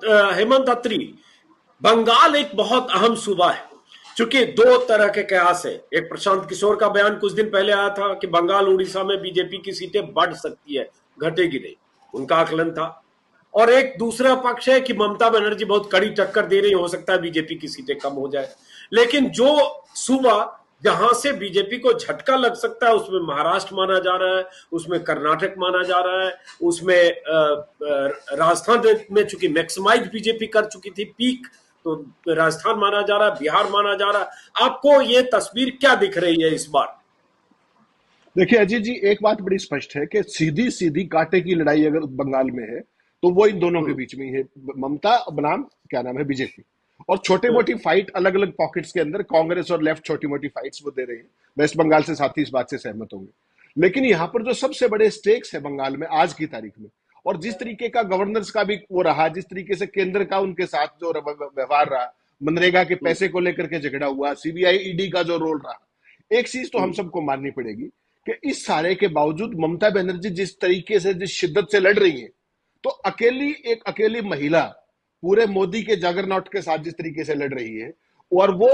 हेमंत अत्री, बंगाल एक बहुत अहम सूबा है, क्योंकि दो तरह के कयास है। एक प्रशांत किशोर का बयान कुछ दिन पहले आया था कि बंगाल उड़ीसा में बीजेपी की सीटें बढ़ सकती है, घटेगी नहीं, उनका आकलन था। और एक दूसरा पक्ष है कि ममता बनर्जी बहुत कड़ी टक्कर दे रही, हो सकता है बीजेपी की सीटें कम हो जाए। लेकिन जो सूबा जहां से बीजेपी को झटका लग सकता है उसमें महाराष्ट्र माना जा रहा है, उसमें कर्नाटक माना जा रहा है, उसमें राजस्थान में चूंकि मैक्सिमाइज बीजेपी कर चुकी थी पीक, तो राजस्थान माना जा रहा है, बिहार माना जा रहा है। आपको ये तस्वीर क्या दिख रही है इस बार? देखिए अजीत जी, एक बात बड़ी स्पष्ट है कि सीधी सीधी कांटे की लड़ाई अगर बंगाल में है तो वो इन दोनों के बीच में ही है, ममता बनाम क्या नाम है बीजेपी। और छोटी मोटी फाइट अलग अलग पॉकेट्स के अंदर कांग्रेस और लेफ्ट छोटी मोटी फाइट्स वो दे रहे हैं। वेस्ट बंगाल से साथी इस बात से सहमत होंगे। लेकिन यहाँ पर जो सबसे बड़े स्टेक्स है बंगाल में आज की तारीख में, और जिस तरीके का गवर्नर्स का भी वो रहा, जिस तरीके से केंद्र का उनके साथ जो व्यवहार रहा, मनरेगा के पैसे को लेकर के झगड़ा हुआ, सीबीआई ईडी का जो रोल रहा, एक चीज तो हम सबको माननी पड़ेगी कि इस सारे के बावजूद ममता बनर्जी जिस तरीके से, जिस शिद्दत से लड़ रही है, तो एक अकेली महिला पूरे मोदी के जगरनॉट के साथ जिस तरीके से लड़ रही है, और वो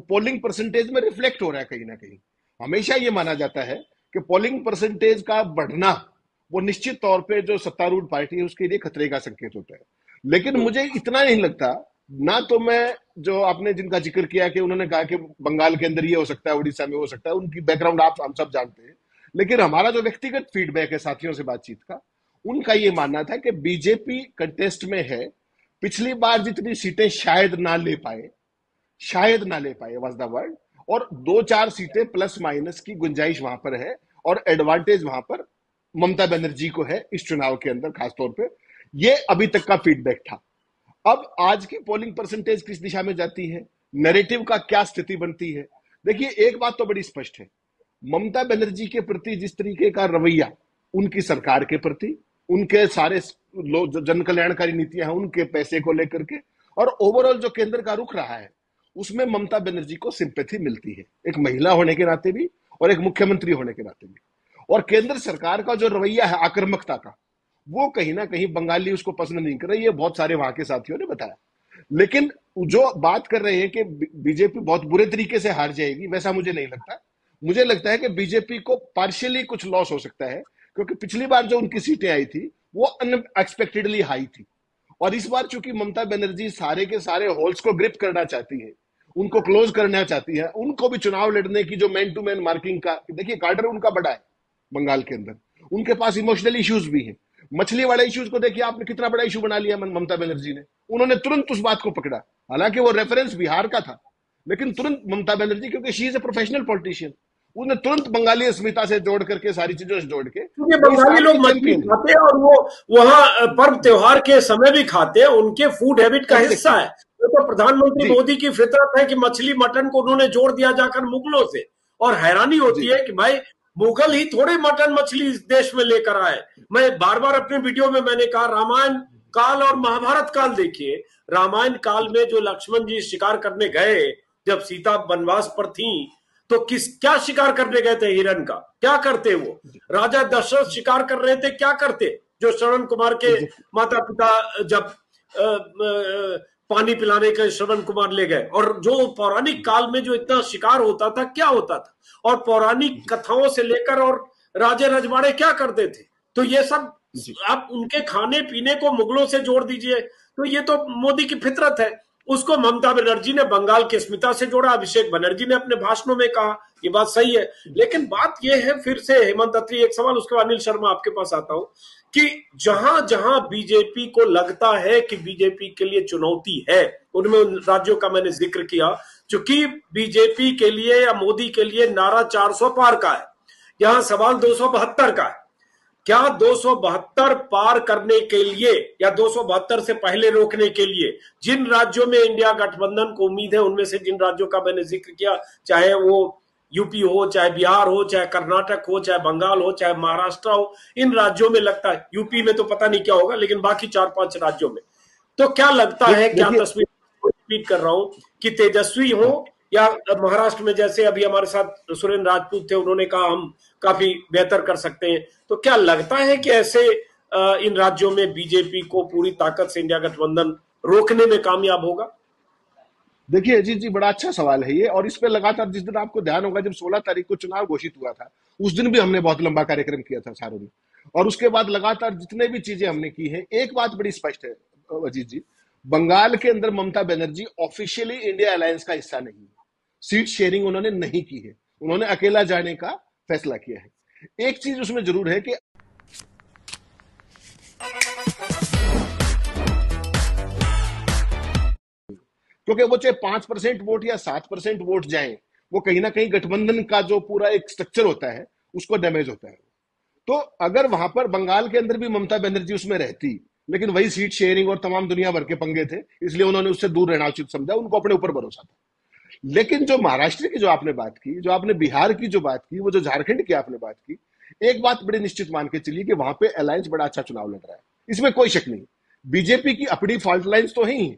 पोलिंग परसेंटेज में रिफ्लेक्ट हो रहा है कहीं ना कहीं। हमेशा ये माना जाता है कि पोलिंग परसेंटेज का बढ़ना वो निश्चित तौर पे जो सत्तारूढ़ पार्टी है उसके लिए खतरे का संकेत होता है। लेकिन मुझे इतना नहीं लगता, ना तो मैं जो आपने जिनका जिक्र किया कि उन्होंने कहा कि बंगाल के अंदर ये हो सकता है, उड़ीसा में हो सकता है, उनकी बैकग्राउंड आप हम सब जानते हैं। लेकिन हमारा जो व्यक्तिगत फीडबैक है साथियों से बातचीत का, उनका ये मानना था कि बीजेपी कंटेस्ट में है, पिछली बार जितनी सीटें शायद ना ले पाए, शायद ना ले पाए वाज द वर्ड, और 2-4 सीटें प्लस माइनस की गुंजाइश वहां पर है, और एडवांटेज वहां पर ममता बनर्जी को है इस चुनाव के अंदर खासतौर पे। ये अभी तक का फीडबैक था। अब आज की पोलिंग परसेंटेज किस दिशा में जाती है, नैरेटिव का क्या स्थिति बनती है? देखिए एक बात तो बड़ी स्पष्ट है, ममता बनर्जी के प्रति जिस तरीके का रवैया उनकी सरकार के प्रति, उनके सारे जन कल्याणकारी नीतियां हैं, उनके पैसे को लेकर के, और ओवरऑल जो केंद्र का रुख रहा है, उसमें ममता बनर्जी को सिंपैथी मिलती है, एक महिला होने के नाते भी और एक मुख्यमंत्री होने के नाते भी। और केंद्र सरकार का जो रवैया है आक्रामकता का, वो कहीं ना कहीं बंगाली उसको पसंद नहीं कर रही है, बहुत सारे वहां के साथियों ने बताया। लेकिन जो बात कर रहे हैं कि बीजेपी बहुत बुरे तरीके से हार जाएगी, वैसा मुझे नहीं लगता। मुझे लगता है कि बीजेपी को पार्शियली कुछ लॉस हो सकता है, क्योंकि पिछली बार जो उनकी सीटें आई थी वो अनएक्सपेक्टेडली हाई थी, और इस बार चूंकि ममता बनर्जी सारे के सारे होल्स को ग्रिप करना चाहती है, उनको क्लोज करना चाहती है, उनको भी चुनाव लड़ने की जो मैन टू मैन मार्किंग का, देखिए कार्डर उनका बड़ा है बंगाल के अंदर, उनके पास इमोशनल इश्यूज भी हैं। मछली वाले इश्यूज को देखिए आपने कितना बड़ा इशू बना लिया ममता बनर्जी ने, उन्होंने तुरंत उस बात को पकड़ा, हालांकि वो रेफरेंस बिहार का था, लेकिन तुरंत ममता बनर्जी, क्योंकि she is a professional politician, उन्हें तुरंत बंगाली अस्मिता से जोड़ करके, सारी चीजों से जोड़ के, क्योंकि बंगाली लोग मछली खाते हैं और वो वहां पर्व त्योहार के समय भी खाते हैं, उनके फूड हैबिट का हिस्सा है। तो प्रधानमंत्री मोदी की फितरत है कि मछली मटन को उन्होंने जोड़ दिया जाकर मुगलों से, और हैरानी होती है कि भाई मुगल ही थोड़े मटन मछली इस देश में लेकर आए। मैं बार बार अपने वीडियो में मैंने कहा, रामायण काल और महाभारत काल देखिए। रामायण काल में जो लक्ष्मण जी शिकार करने गए, जब सीता वनवास पर थी, तो क्या शिकार करने गए थे? हिरण का। क्या करते वो? राजा दशरथ शिकार कर रहे थे, क्या करते? जो श्रवण कुमार के माता पिता जब पानी पिलाने के श्रवण कुमार ले गए, और जो पौराणिक काल में जो इतना शिकार होता था, क्या होता था, और पौराणिक कथाओं से लेकर और राजे रजवाड़े क्या करते थे। तो ये सब आप उनके खाने पीने को मुगलों से जोड़ दीजिए, तो ये तो मोदी की फितरत है। उसको ममता बनर्जी ने बंगाल की अस्मिता से जोड़ा, अभिषेक बनर्जी ने अपने भाषणों में कहा, ये बात सही है। लेकिन बात यह है, फिर से हेमंत अत्री, एक सवाल, उसके बाद अनिल शर्मा आपके पास आता हूं, कि जहां जहां बीजेपी को लगता है कि बीजेपी के लिए चुनौती है, उनमें उन राज्यों का मैंने जिक्र किया, क्योंकि बीजेपी के लिए या मोदी के लिए नारा 400 पार का है, यहां सवाल 272 का है। क्या 272 पार करने के लिए या 272 से पहले रोकने के लिए जिन राज्यों में इंडिया गठबंधन को उम्मीद है, उनमें से जिन राज्यों का मैंने जिक्र किया, चाहे वो यूपी हो, चाहे बिहार हो, चाहे कर्नाटक हो, चाहे बंगाल हो, चाहे महाराष्ट्र हो, इन राज्यों में लगता है, यूपी में तो पता नहीं क्या होगा, लेकिन बाकी 4-5 राज्यों में, तो क्या लगता है, क्या तस्वीर रिपीट कर रहा हूं, कि तेजस्वी हो, या महाराष्ट्र में जैसे अभी हमारे साथ सुरेंद्र राजपूत थे, उन्होंने कहा हम काफी बेहतर कर सकते हैं, तो क्या लगता है कि ऐसे इन राज्यों में बीजेपी को पूरी ताकत से इंडिया गठबंधन रोकने में कामयाब होगा? देखिए अजीत जी, बड़ा अच्छा सवाल है ये, और इस पे लगातार, जिस दिन आपको ध्यान होगा, जब 16 तारीख को चुनाव घोषित हुआ था, उस दिन भी हमने बहुत लंबा कार्यक्रम किया था सारों ने। और उसके बाद लगातार जितने भी चीजें हमने की हैं, एक बात बड़ी स्पष्ट है अजीत जी, बंगाल के अंदर Mamata Banerjee officially India alliance का हिस्सा नहीं है। सीट शेयरिंग उन्होंने नहीं की है, उन्होंने अकेला जाने का फैसला किया है। एक चीज उसमें जरूर है कि क्योंकि वो चाहे 5% वोट या 7% वोट जाए, वो कहीं ना कहीं गठबंधन का जो पूरा एक स्ट्रक्चर होता है उसको डैमेज होता है। तो अगर वहां पर बंगाल के अंदर भी ममता बनर्जी उसमें रहती, लेकिन वही सीट शेयरिंग और तमाम दुनिया भर के पंगे थे, इसलिए उन्होंने उससे दूर रहना उचित समझा, उनको अपने ऊपर भरोसा था। लेकिन जो महाराष्ट्र की जो आपने बात की, जो आपने बिहार की जो बात की, वो जो झारखंड की आपने बात की, एक बात बड़ी निश्चित मान के चलिए कि वहां पे अलायंस बड़ा अच्छा चुनाव लड़ रहा है, इसमें कोई शक नहीं। बीजेपी की अपनी फॉल्ट लाइन्स तो है ही,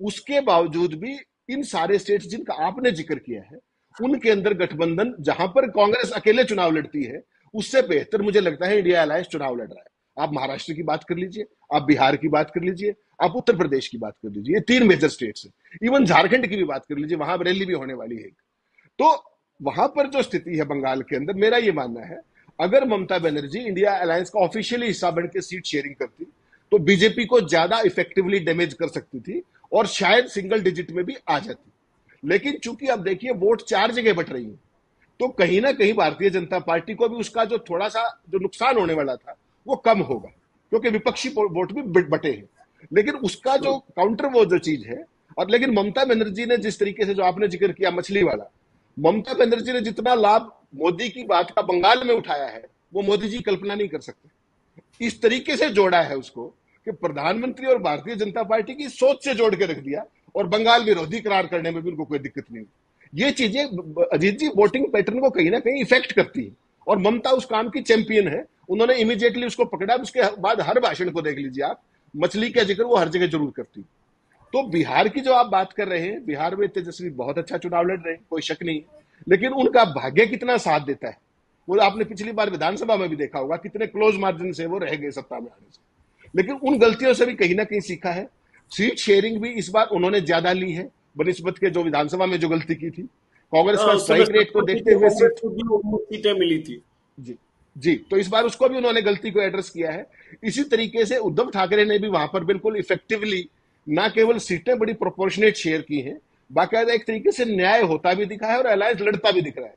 उसके बावजूद भी इन सारे स्टेट्स जिनका आपने जिक्र किया है, उनके अंदर गठबंधन, जहां पर कांग्रेस अकेले चुनाव लड़ती है, उससे बेहतर मुझे लगता है इंडिया अलायंस चुनाव लड़ रहा है। आप महाराष्ट्र की बात कर लीजिए, आप बिहार की बात कर लीजिए, आप उत्तर प्रदेश की बात कर लीजिए, ये 3 मेजर स्टेट्स हैं। इवन झारखंड की भी बात कर लीजिए, वहां रैली भी होने वाली है। तो वहां पर जो स्थिति है बंगाल के अंदर, मेरा ये मानना है, अगर ममता बनर्जी इंडिया अलायंस का ऑफिशियली हिस्सा बन के सीट शेयरिंग करती, तो बीजेपी को ज्यादा इफेक्टिवली डैमेज कर सकती थी और शायद सिंगल डिजिट में भी आ जाती। लेकिन चूंकि अब देखिए वोट 4 जगह बट रही है, तो कहीं ना कहीं भारतीय जनता पार्टी को भी उसका जो थोड़ा सा जो नुकसान होने वाला था वो कम होगा, क्योंकि विपक्षी वोट भी बटे हैं। लेकिन उसका जो काउंटर वो जो चीज है, और लेकिन ममता बनर्जी ने जिस तरीके से जो आपने जिक्र किया मछली वाला, ममता बनर्जी ने जितना लाभ मोदी की बात का बंगाल में उठाया है, वो मोदी जी कल्पना नहीं कर सकते। इस तरीके से जोड़ा है उसको कि प्रधानमंत्री और भारतीय जनता पार्टी की सोच से जोड़ के रख दिया, और बंगाल विरोधी करार करने में भी उनको कोई दिक्कत नहीं। ये चीजें अजीत जी वोटिंग पैटर्न को कहीं ना कहीं इफेक्ट करती है, और ममता उस काम की चैंपियन है। उन्होंने इमीडिएटली उसको पकड़ा, उसके बाद हर भाषण को देख लीजिए आप, मछली का जिक्र वो हर जगह जरूर करती। तो बिहार की जो आप बात कर रहे हैं, बिहार में तेजस्वी बहुत अच्छा चुनाव लड़ रहे हैं, कोई शक नहीं है, लेकिन उनका भाग्य कितना साथ देता है, वो आपने पिछली बार विधानसभा में भी देखा होगा, कितने क्लोज मार्जिन से वो रह गए सत्ता में आने से। लेकिन उन गलतियों से भी कहीं ना कहीं सीखा है। सीट शेयरिंग भी इस बार उन्होंने ज्यादा ली है बनिस्बत के जो विधानसभा में जो गलती की थी। कांग्रेस का स्ट्राइक रेट को देखते हुए सीटें मिली थी जी जी, तो इस बार उसको भी उन्होंने गलती को एड्रेस किया है। इसी तरीके से उद्धव ठाकरे ने भी वहां पर बिल्कुल इफेक्टिवली ना केवल सीटें बड़ी प्रोपोर्शनेट शेयर की हैं, बाकायदा एक तरीके से न्याय होता भी दिखा है और अलायंस लड़ता भी दिख रहा है।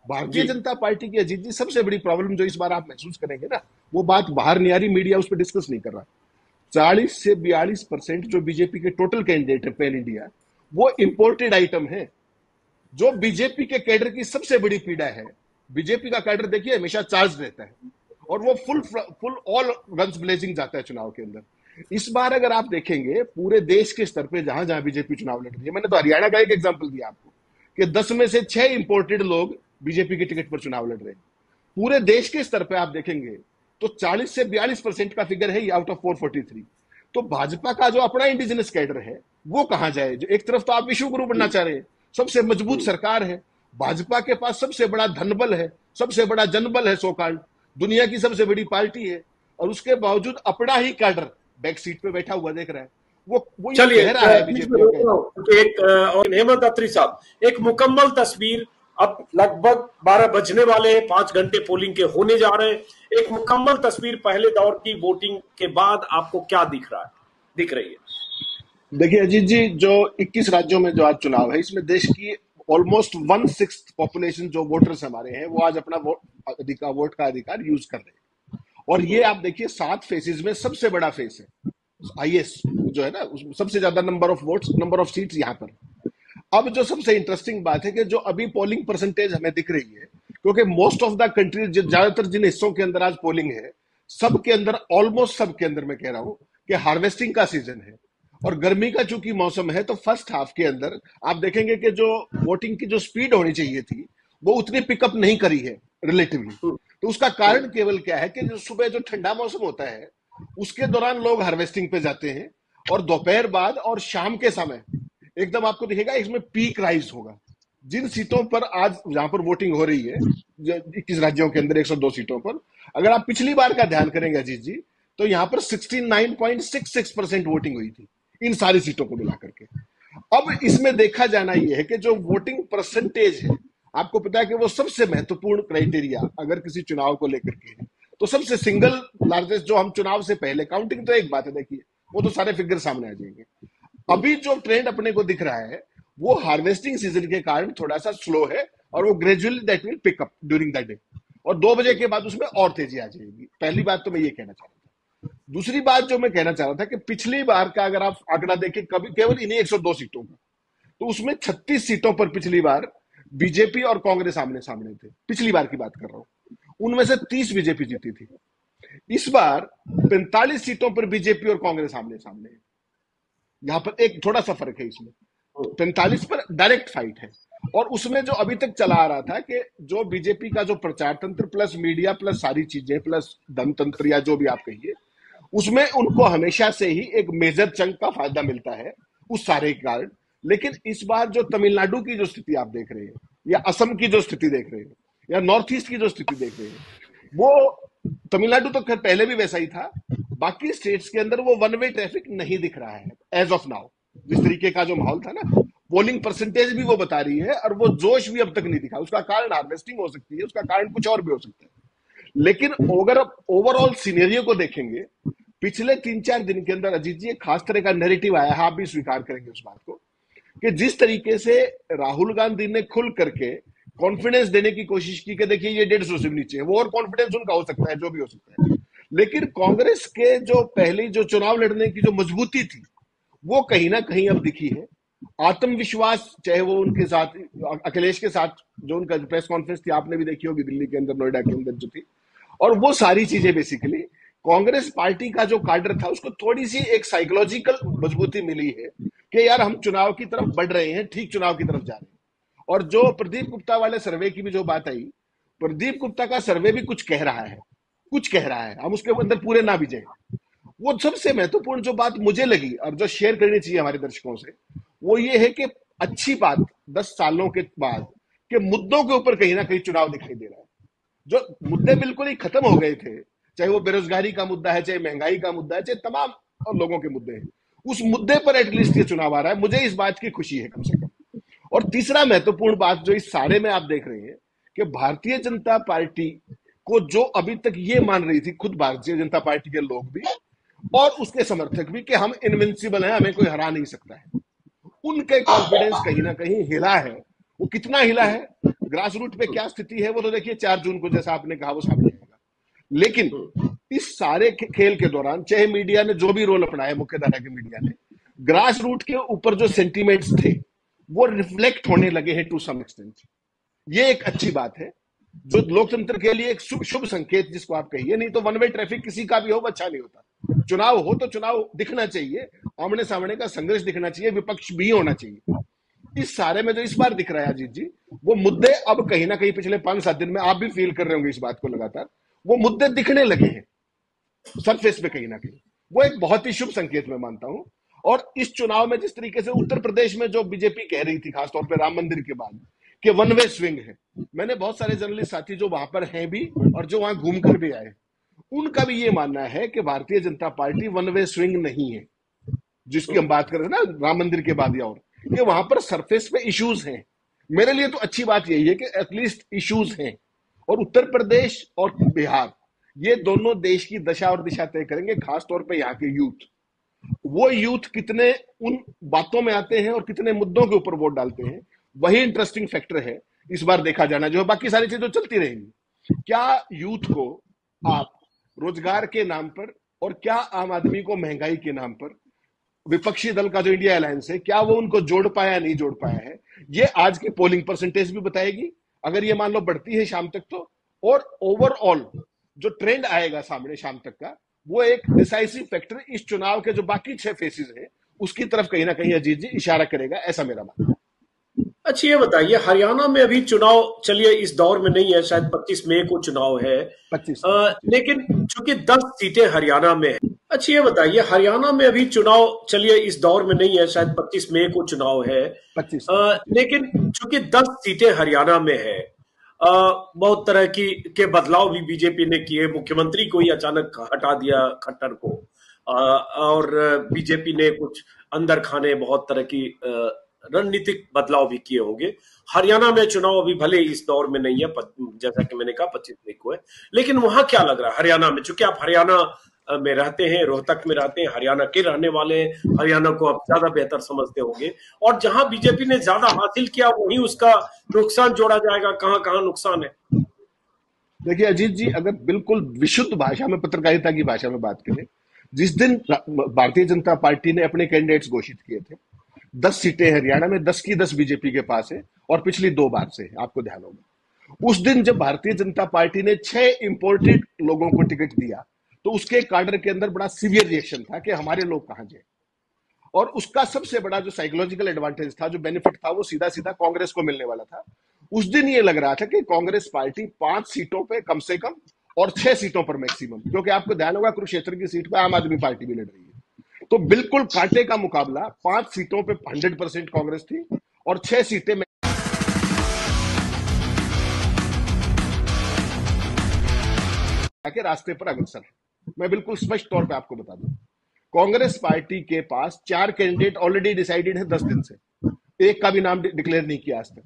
भारतीय जनता पार्टी की अजीत जी सबसे बड़ी प्रॉब्लम जो इस बार आप महसूस करेंगे ना, वो बात बाहर नहीं आ रही, मीडिया उस पर डिस्कस नहीं कर रहा। 40 से 42% जो बीजेपी के टोटल कैंडिडेट है पैन इंडिया, वो इंपोर्टेड आइटम है, जो बीजेपी के कैडर की सबसे बड़ी पीड़ा है। बीजेपी का कैडर देखिए हमेशा चार्ज रहता है, और वो फुल ऑल गन्स ब्लेजिंग जाता है चुनाव के अंदर। इस बार अगर आप देखेंगे पूरे देश के स्तर पे जहां जहां बीजेपी चुनाव लड़ रही है, मैंने तो हरियाणा का एक एग्जांपल दिया आपको कि 10 में से 6 इंपोर्टेड लोग बीजेपी के टिकट पर चुनाव लड़ रहे हैं। पूरे देश के स्तर पे आप देखेंगे तो 40 से 42% का फिगर है आउट ऑफ 443। तो भाजपा का जो अपना इंडिजिनस कैडर है वो कहां जाए? जो एक तरफ तो आप विश्व गुरु बनना चाह रहे हैं, सबसे मजबूत सरकार है, भाजपा के पास सबसे बड़ा धनबल है, सबसे बड़ा जनबल है, सोकाल्ड दुनिया की सबसे बड़ी पार्टी है, और उसके बावजूद अपना ही कैडर बैक सीट पे बैठा हुआ देख रहा है। वो चलिए कह रहा है बीजेपी। एक और हेमंत अत्री साहब, एक मुकम्मल तस्वीर, अब लगभग 12 बजने वाले हैं, 5 घंटे पोलिंग के होने जा रहे हैं। एक मुकम्मल तस्वीर पहले दौर की वोटिंग के बाद आपको क्या दिख रही है? देखिए अजीत जी, जो 21 राज्यों में जो आज चुनाव है, इसमें देश की ऑलमोस्ट 1/6 पॉपुलेशन जो वोटर्स हमारे हैं, वो आज अपना वोट का अधिकार यूज कर रहे हैं। और ये आप देखिए 7 फेसेस में सबसे बड़ा फेस है आईएस जो है ना, सबसे ज्यादा number of votes, number of seats यहाँ पर। अब जो सबसे इंटरेस्टिंग बात है कि जो अभी पोलिंग परसेंटेज हमें दिख रही है, क्योंकि मोस्ट ऑफ द कंट्री ज्यादातर जिन हिस्सों के अंदर आज पोलिंग है, सबके अंदर, ऑलमोस्ट सबके अंदर मैं कह रहा हूं कि हार्वेस्टिंग का सीजन है और गर्मी का चूंकि मौसम है, तो फर्स्ट हाफ के अंदर आप देखेंगे कि जो वोटिंग की जो स्पीड होनी चाहिए थी वो उतनी पिकअप नहीं करी है रिलेटिवली। तो उसका कारण केवल क्या है कि जो सुबह जो ठंडा मौसम होता है उसके दौरान लोग हार्वेस्टिंग पे जाते हैं, और दोपहर बाद और शाम के समय एकदम आपको दिखेगा इसमें पीक राइज होगा। जिन सीटों पर आज जहां पर वोटिंग हो रही है 21 राज्यों के अंदर 102 सीटों पर, अगर आप पिछली बार का ध्यान करेंगे अजीत जी, तो यहां पर 69.66% वोटिंग हुई थी। इन सारी सीटों को मिला करके। अब इसमें देखा जाना यह है कि जो वोटिंग परसेंटेज है, आपको पता है कि वो सबसे महत्वपूर्ण क्राइटेरिया अगर किसी चुनाव को लेकर के है, तो सबसे सिंगल लार्जेस्ट जो हम चुनाव से पहले, काउंटिंग तो एक बात है, देखिए वो तो सारे फिगर सामने आ जाएंगे। अभी जो ट्रेंड अपने को दिख रहा है वो हार्वेस्टिंग सीजन के कारण थोड़ा सा स्लो है, और वो gradually that will pick up during the day, और 2 बजे के बाद उसमें और तेजी आ जाएगी। पहली बात तो मैं ये कहना चाह रहा था। दूसरी बात जो मैं कहना चाह रहा था कि पिछली बार का अगर आप आंकड़ा देखें, कभी केवल इन्हीं 102 सीटों का, तो उसमें 36 सीटों पर पिछली बार बीजेपी और कांग्रेस आमने सामने थे। पिछली बार की बात कर रहा हूं, उनमें से 30 बीजेपी जीती थी। इस बार 45 सीटों पर बीजेपी और कांग्रेस आमने सामने है। यहां पर एक थोड़ा सा फर्क है, इसमें 45 पर डायरेक्ट फाइट है, और उसमें जो अभी तक चला आ रहा था कि जो बीजेपी का जो प्रचार तंत्र प्लस मीडिया प्लस सारी चीजें प्लस धनतंत्र या जो भी आप कहिए, उसमें उनको हमेशा से ही एक मेजर चंक का फायदा मिलता है उस सारे के कारण। लेकिन इस बार जो तमिलनाडु की जो स्थिति आप देख रहे हैं, या असम की जो स्थिति देख रहे हैं, या नॉर्थ ईस्ट की जो स्थिति देख रहे हैं, वो तमिलनाडु तो खैर पहले भी वैसा ही था, बाकी स्टेट्स के अंदर वो वन वे ट्रैफिक नहीं दिख रहा है एज ऑफ नाउ। जिस तरीके का जो माहौल था ना, पोलिंग परसेंटेज भी वो बता रही है, और वो जोश भी अब तक नहीं दिखा। उसका कारण हार्वेस्टिंग हो सकती है, उसका कारण कुछ और भी हो सकता है। लेकिन अगर ओवरऑल सिनेरियो को देखेंगे, पिछले 3-4 दिन के अंदर अजीत जी एक खास तरह का नैरेटिव आया है, आप भी स्वीकार करेंगे उस बात को, कि जिस तरीके से राहुल गांधी ने खुल करके कॉन्फिडेंस देने की कोशिश की कि देखिए ये 150 से नीचे है, वो और कॉन्फिडेंस उनका हो सकता है, जो भी हो सकता है, लेकिन कांग्रेस के जो पहली जो चुनाव लड़ने की जो मजबूती थी वो कहीं ना कहीं अब दिखी है। आत्मविश्वास, चाहे वो उनके साथ अखिलेश के साथ जो उनका प्रेस कॉन्फ्रेंस थी, आपने भी देखी होगी दिल्ली के अंदर, नोएडा के अंदर जो थी, और वो सारी चीजें बेसिकली कांग्रेस पार्टी का जो काडर था उसको थोड़ी सी एक साइकोलॉजिकल मजबूती मिली है कि यार हम चुनाव की तरफ बढ़ रहे हैं, ठीक चुनाव की तरफ जा रहे हैं। और जो प्रदीप गुप्ता वाले सर्वे की भी जो बात आई, प्रदीप गुप्ता का सर्वे भी कुछ कह रहा है, कुछ कह रहा है, हम उसके अंदर पूरे ना भी जाए। वो सबसे महत्वपूर्ण जो बात मुझे लगी और जो शेयर करनी चाहिए हमारे दर्शकों से, वो ये है कि अच्छी बात 10 सालों के बाद के मुद्दों के ऊपर कहीं ना कहीं चुनाव दिखाई दे रहा है। जो मुद्दे बिल्कुल ही खत्म हो गए थे, चाहे वो बेरोजगारी का मुद्दा है, चाहे महंगाई का मुद्दा है, चाहे तमाम लोगों के मुद्दे हैं, उस मुद्दे पर एटलीस्ट ये चुनाव आ रहा है। मुझे इस बात की खुशी है कम से कम। और तीसरा महत्वपूर्ण बात जो इस सारे में आप देख रहे हैं कि भारतीय जनता पार्टी को जो अभी तक ये मान रही थी खुद भारतीय जनता पार्टी के लोग भी और उसके समर्थक भी कि हम इनविंसिबल हैं, हमें कोई हरा नहीं सकता है, उनके कॉन्फिडेंस कहीं ना कहीं हिला है। वो कितना हिला है, ग्रास रूट पे क्या स्थिति है, वो तो देखिए 4 जून को जैसा आपने कहा वो सामने आएगा। लेकिन इस सारे खेल के दौरान चाहे मीडिया ने जो भी रोल अपनाया, मुख्य धारा के मीडिया ने, ग्रास रूट के ऊपर जो सेंटीमेंट्स थे वो रिफ्लेक्ट होने लगे हैं टू सम एक्सटेंट। ये एक अच्छी बात है जो लोकतंत्र के लिए एक शुभ संकेत जिसको आप कहिए। नहीं तो वन वे ट्रैफिक किसी का भी हो अच्छा नहीं होता। चुनाव हो तो चुनाव दिखना चाहिए, आमने सामने का संघर्ष दिखना चाहिए, विपक्ष भी होना चाहिए। इस सारे में जो इस बार दिख रहा है अजीत जी, वो मुद्दे अब कहीं ना कहीं पिछले 5-7 दिन में आप भी फील कर रहे होंगे इस बात को लगातार, वो मुद्दे दिखने लगे हैं सरफेस पे कहीं ना कहीं। वो एक बहुत ही शुभ संकेत मैं मानता हूं। और इस चुनाव में जिस तरीके से उत्तर प्रदेश में जो बीजेपी कह रही थी खासतौर पर राम मंदिर के बाद कि वन वे स्विंग है, मैंने बहुत सारे जर्नलिस्ट साथी जो वहां पर हैं भी और जो वहां घूमकर भी आए, उनका भी ये मानना है कि Bharatiya Janata party one way swing नहीं है, जिसकी हम बात कर रहे हैं ना राम मंदिर के बाद, या और कि वहां पर सरफेस पे इश्यूज हैं। मेरे लिए तो अच्छी बात यही है कि एटलीस्ट इश्यूज हैं। और उत्तर प्रदेश और बिहार, ये दोनों देश की दशा और दिशा तय करेंगे, खासतौर पर यहाँ के यूथ। वो यूथ कितने उन बातों में आते हैं और कितने मुद्दों के ऊपर वोट डालते हैं, वही इंटरेस्टिंग फैक्टर है इस बार देखा जाना। जो बाकी सारी चीजें चलती रहेंगी, क्या यूथ को आप रोजगार के नाम पर और क्या आम आदमी को महंगाई के नाम पर विपक्षी दल का जो इंडिया अलायंस है, क्या वो उनको जोड़ पाया नहीं जोड़ पाया है, ये आज की पोलिंग परसेंटेज भी बताएगी, अगर ये मान लो बढ़ती है शाम तक तो। और ओवरऑल जो ट्रेंड आएगा सामने शाम तक का, वो एक डिसाइसिव फैक्टर इस चुनाव के जो बाकी 6 फेसेस हैं उसकी तरफ कहीं ना कहीं अजीत जी इशारा करेगा, ऐसा मेरा मानना है। अच्छा, ये बताइए, हरियाणा में अभी चुनाव, चलिए इस दौर में नहीं है, शायद 25 मई को चुनाव है, 25 लेकिन चूंकि 10 सीटें हरियाणा में है। अच्छा, ये बताइए, हरियाणा में अभी चुनाव, चलिए इस दौर में नहीं है, शायद 25 मई को चुनाव है, 25 लेकिन चूंकि 10 सीटें हरियाणा में है, बहुत तरह की के बदलाव भी बीजेपी ने किए, मुख्यमंत्री को ही अचानक हटा दिया खट्टर को, और बीजेपी ने कुछ अंदर खाने, बहुत तरह की रणनीतिक बदलाव भी किए होंगे। हरियाणा में चुनाव अभी भले इस दौर में नहीं है, जैसा कि मैंने कहा 25 तारीख को है, लेकिन वहां क्या लग रहा है हरियाणा में? चूंकि आप हरियाणा में रहते हैं, रोहतक में रहते हैं, हरियाणा के रहने वाले हैं, हरियाणा को आप ज्यादा बेहतर समझते होंगे, और जहां बीजेपी ने ज्यादा हासिल किया वहीं उसका नुकसान जोड़ा जाएगा, कहां कहां नुकसान है? देखिए अजीत जी, अगर बिल्कुल विशुद्ध भाषा में, पत्रकारिता की भाषा में बात करें, जिस दिन भारतीय जनता पार्टी ने अपने कैंडिडेट्स घोषित किए थे, 10 सीटें हरियाणा में, 10 की 10 बीजेपी के पास है और पिछली 2 बार से है, आपको ध्यान होगा। उस दिन जब भारतीय जनता पार्टी ने 6 इंपोर्टेड लोगों को टिकट दिया, तो उसके काडर के अंदर बड़ा सीवियर रिएक्शन था कि हमारे लोग कहां जाए। और उसका सबसे बड़ा जो साइकोलॉजिकल एडवांटेज था, जो बेनिफिट था, वो सीधा सीधा कांग्रेस को मिलने वाला था। उस दिन ये लग रहा था कि कांग्रेस पार्टी 5 सीटों पे कम से कम और 6 सीटों पर मैक्सिमम, क्योंकि आपको ध्यान होगा कुरुक्षेत्र की सीट पे आम आदमी पार्टी भी लड़ रही है, तो बिल्कुल कांटे का मुकाबला। 5 सीटों पे 100% कांग्रेस थी और 6 सीटें के रास्ते पर अग्रसर है। मैं बिल्कुल स्पष्ट तौर पे आपको बता दूं, कांग्रेस पार्टी के पास 4 कैंडिडेट ऑलरेडी डिसाइडेड है 10 दिन से, एक का भी नाम डिक्लेयर नहीं किया आज तक।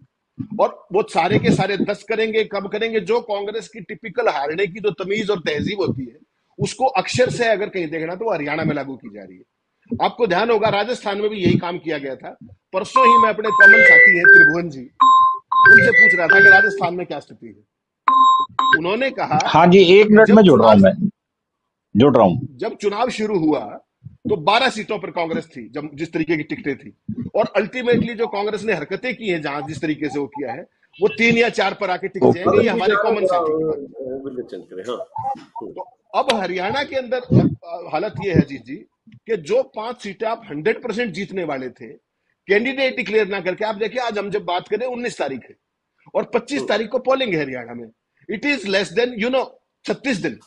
और वो सारे के सारे 10 करेंगे, कब करेंगे? जो कांग्रेस की टिपिकल हारने की जो तमीज और तहजीब होती है, उसको अक्षर से अगर कहीं देखना तो हरियाणा में लागू की जा रही है। आपको ध्यान होगा राजस्थान में भी यही काम किया गया था। परसों ही मैं अपने कॉमन साथी हैं त्रिभुवन जी, उनसे पूछ रहा था कि राजस्थान में क्या स्थिति है। उन्होंने कहा, हाँ जी, 1 मिनट में जुड़ रहा हूं। जब चुनाव शुरू हुआ तो 12 सीटों पर कांग्रेस थी, जब जिस तरीके की टिकटें थी, और अल्टीमेटली जो कांग्रेस ने हरकतें की हैं, जहां जिस तरीके से वो किया है, वो 3 या 4 पर आके टिक जाएंगे। ये हमारे कॉमन साथी। तो अब हरियाणा के अंदर हालत ये है जी कि जो 5 सीटें आप 100% जीतने वाले थे, कैंडिडेट डिक्लेयर ना करके, आप देखिए आज हम जब बात करें 19 तारीख है और 25 तारीख को पोलिंग है हरियाणा में। इट इज लेस देन 36 दिन,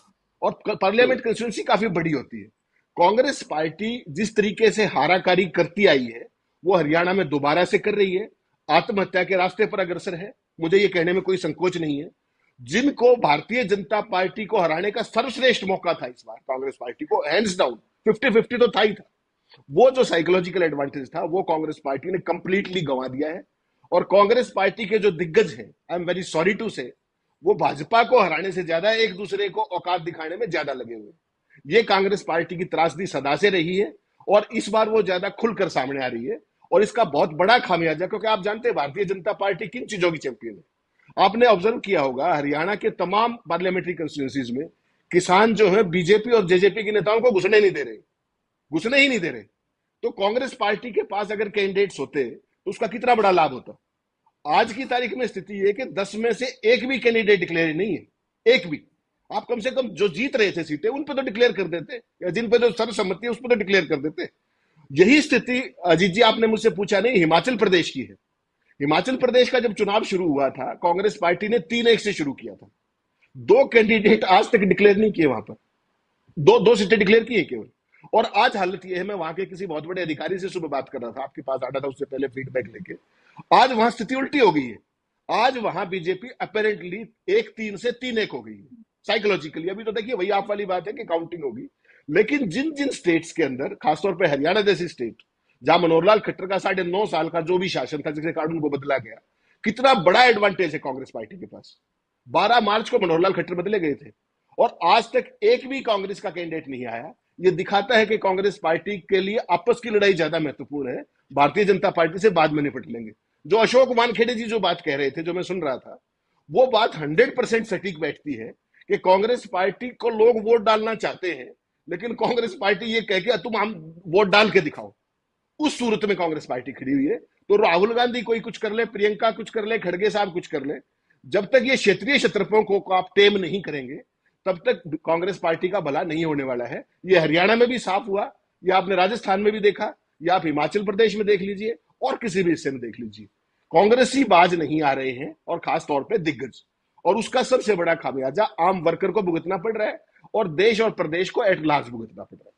और पार्लियामेंट कंस्टिट्यूंसी काफी बड़ी होती है। कांग्रेस पार्टी जिस तरीके से हाराकारी करती आई है, वो हरियाणा में दोबारा से कर रही है, आत्महत्या के रास्ते पर अग्रसर है। मुझे ये कहने में कोई संकोच नहीं है। जिनको भारतीय जनता पार्टी को हराने का सर्वश्रेष्ठ मौका था इस बार, कांग्रेस पार्टी को हैंड्स डाउन 50-50 तो था ही था, वो जो साइकोलॉजिकल एडवांटेज था वो कांग्रेस पार्टी ने कंप्लीटली गंवा दिया है। और कांग्रेस पार्टी के जो दिग्गज हैं, I am very sorry to say, वो भाजपा को हराने से ज्यादा एक दूसरे को औकात दिखाने में ज्यादा लगे हुए। ये कांग्रेस पार्टी की त्रासदी सदा से रही है और इस बार वो ज्यादा खुलकर सामने आ रही है, और इसका बहुत बड़ा खामियाजा, क्योंकि आप जानते हैं भारतीय जनता पार्टी किन चीजों की चैंपियन है। आपने ऑब्जर्व किया होगा हरियाणा के तमाम पार्लियामेंट्री कंस्टिट्यूंसीज में किसान जो है बीजेपी और जेजेपी के नेताओं को घुसने ही नहीं दे रहे। तो कांग्रेस पार्टी के पास अगर कैंडिडेट्स होते तो उसका कितना बड़ा लाभ होता। आज की तारीख में स्थिति है कि 10 में से एक भी कैंडिडेट डिक्लेयर नहीं है, एक भी। आप कम से कम जो जीत रहे थे सीटें उन पे तो डिक्लेयर कर देते, या जिन पे जो सर्वसम्मति है उस पे तो डिक्लेयर कर देते। यही स्थिति अजीत जी, आपने मुझसे पूछा नहीं, हिमाचल प्रदेश की है। हिमाचल प्रदेश का जब चुनाव शुरू हुआ था, कांग्रेस पार्टी ने 3-1 से शुरू किया था। 2 कैंडिडेट आज तक डिक्लेयर नहीं किए वहां पर, दो सीटें डिक्लेयर की है केवल। और आज हालत यह है, मैं वहां के किसी बहुत बड़े अधिकारी से सुबह बात कर रहा था, आपके पास आना था उससे पहले फीडबैक लेके। आज वहां स्थिति उल्टी हो गई है। आज वहां बीजेपी अपेरेंटली 1-3 से 3-1 हो गई है साइकोलॉजिकली। अभी तो देखिए वही आप वाली बात है कि काउंटिंग होगी, लेकिन जिन जिन स्टेट्स के अंदर, खासतौर पर हरियाणा जैसी स्टेट, जहां मनोहर लाल खट्टर का 9.5 साल का जो भी शासन था, जिसके कारण उनको बदला गया, कितना बड़ा एडवांटेज है कांग्रेस पार्टी के पास। 12 मार्च को मनोहर लाल खट्टर बदले गए थे और आज तक एक भी कांग्रेस का कैंडिडेट नहीं आया। यह दिखाता है कि कांग्रेस पार्टी के लिए आपस की लड़ाई ज्यादा महत्वपूर्ण है, भारतीय जनता पार्टी से बाद में निपट लेंगे। जो अशोक वानखेड़े जी जो बात कह रहे थे, जो मैं सुन रहा था, वो बात 100% सटीक बैठती है कि कांग्रेस पार्टी को लोग वोट डालना चाहते हैं, लेकिन कांग्रेस पार्टी ये कह के तुम हम वोट डाल के दिखाओ, उस सूरत में कांग्रेस पार्टी खड़ी हुई है। तो राहुल गांधी कोई कुछ कर ले, प्रियंका कुछ कर ले, खड़गे साहब कुछ कर ले, जब तक ये क्षेत्रीय क्षत्रपों को आप टेम नहीं करेंगे, तब तक कांग्रेस पार्टी का भला नहीं होने वाला है। ये हरियाणा में भी साफ हुआ, या आपने राजस्थान में भी देखा, या आप हिमाचल प्रदेश में देख लीजिए, और किसी भी हिस्से में देख लीजिए, कांग्रेसी बाज नहीं आ रहे हैं, और खास तौर पे दिग्गज। और उसका सबसे बड़ा खामियाजा आम वर्कर को भुगतना पड़ रहा है और देश और प्रदेश को एट लार्ज भुगतना पड़ रहा है।